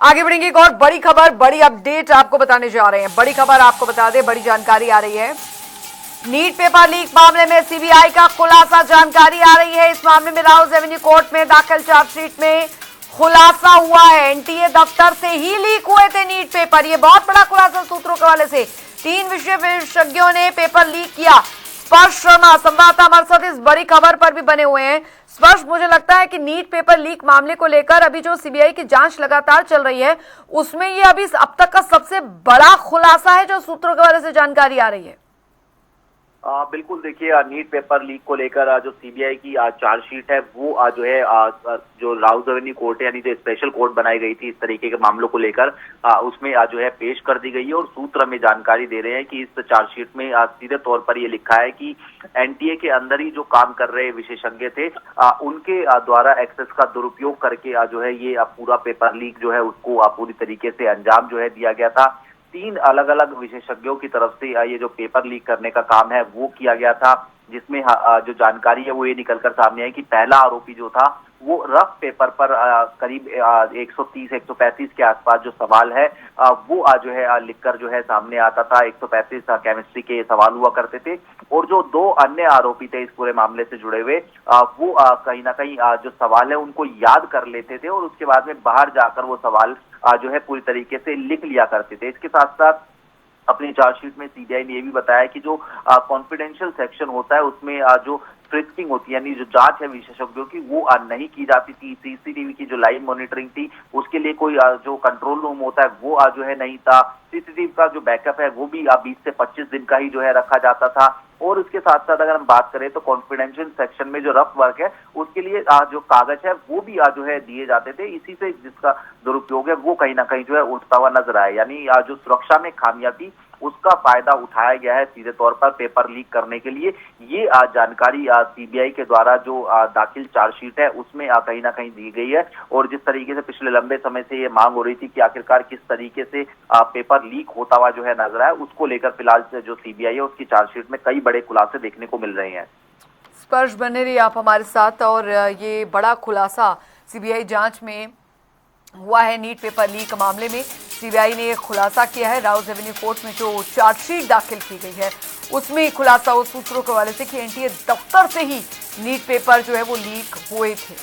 आगे बढ़ेंगे, एक और बड़ी खबर, बड़ी अपडेट आपको बताने जा रहे हैं। बड़ी खबर आपको बता दें, बड़ी जानकारी आ रही है। नीट पेपर लीक मामले में सीबीआई का खुलासा, जानकारी आ रही है। इस मामले में राउज एवेन्यू कोर्ट में दाखिल चार्जशीट में खुलासा हुआ है। एनटीए दफ्तर से ही लीक हुए थे नीट पेपर। ये बहुत बड़ा खुलासा सूत्रों के हवाले से। 3 विषय विशेषज्ञों ने पेपर लीक किया। स्पर्श शर्मा संवाददाता हमारे साथ इस बड़ी खबर पर भी बने हुए हैं। स्पर्श, मुझे लगता है कि नीट पेपर लीक मामले को लेकर अभी जो सीबीआई की जांच लगातार चल रही है, उसमें ये अभी अब तक का सबसे बड़ा खुलासा है जो सूत्रों के हवाले से जानकारी आ रही है। बिल्कुल, देखिए नीट पेपर लीक को लेकर जो सीबीआई की चार्जशीट है वो जो है जो राउज एवेन्यू कोर्ट है, यानी जो स्पेशल कोर्ट बनाई गई थी इस तरीके के मामलों को लेकर, उसमें जो है पेश कर दी गई है। और सूत्र हमें जानकारी दे रहे हैं कि इस चार्जशीट में सीधे तौर पर ये लिखा है कि एनटीए के अंदर ही जो काम कर रहे विशेषज्ञ थे, उनके द्वारा एक्सेस का दुरुपयोग करके जो है ये पूरा पेपर लीक जो है उसको पूरी तरीके से अंजाम जो है दिया गया था। 3 अलग अलग विशेषज्ञों की तरफ से ये जो पेपर लीक करने का काम है वो किया गया था, जिसमें जो जानकारी है वो ये निकलकर सामने आई कि पहला आरोपी जो था वो रफ पेपर पर करीब 130-135 के आसपास जो सवाल है वो जो है लिखकर जो है सामने आता था। 135 केमिस्ट्री के सवाल हुआ करते थे। और जो 2 अन्य आरोपी थे इस पूरे मामले से जुड़े हुए, वो कहीं ना कहीं जो सवाल है उनको याद कर लेते थे और उसके बाद में बाहर जाकर वो सवाल जो है पूरी तरीके से लिख लिया करते थे। इसके साथ साथ अपनी चार्जशीट में सीबीआई ने यह भी बताया कि जो कॉन्फिडेंशियल सेक्शन होता है उसमें जो फ्रिस्किंग होती है, यानी जो जांच है विशेषज्ञों की, वो नहीं की जाती थी। सीसीटीवी की जो लाइव मॉनिटरिंग थी उसके लिए कोई जो कंट्रोल रूम होता है वो जो है नहीं था। सीसीटीवी का जो बैकअप है वो भी 20 से 25 दिन का ही जो है रखा जाता था। और उसके साथ साथ अगर हम बात करें तो कॉन्फिडेंशियल सेक्शन में जो रफ वर्क है उसके लिए जो कागज है वो भी जो है दिए जाते थे। इसी से जिसका दुरुपयोग है वो कहीं ना कहीं जो है उठता हुआ नजर आया, यानी जो सुरक्षा में खामियां थी उसका फायदा उठाया गया है सीधे तौर पर पेपर लीक करने के लिए। ये जानकारी सीबीआई के द्वारा जो दाखिल चार्जशीट है उसमें कहीं ना कहीं दी गई है। और जिस तरीके से पिछले लंबे समय से ये मांग हो रही थी कि आखिरकार किस तरीके से पेपर लीक होता हुआ जो है नजर आया, उसको लेकर फिलहाल जो सीबीआई है उसकी चार्जशीट में कई बड़े खुलासे देखने को मिल रहे हैं। स्पर्श, बने रहिए आप हमारे साथ। और ये बड़ा खुलासा सीबीआई जांच में हुआ है नीट पेपर लीक मामले में। सीबीआई ने खुलासा किया है। राउज एवेन्यू कोर्ट में जो चार्जशीट दाखिल की गई है उसमें खुलासा उस सूत्रों के हवाले से कि एनटीए दफ्तर से ही नीट पेपर जो है वो लीक हुए थे।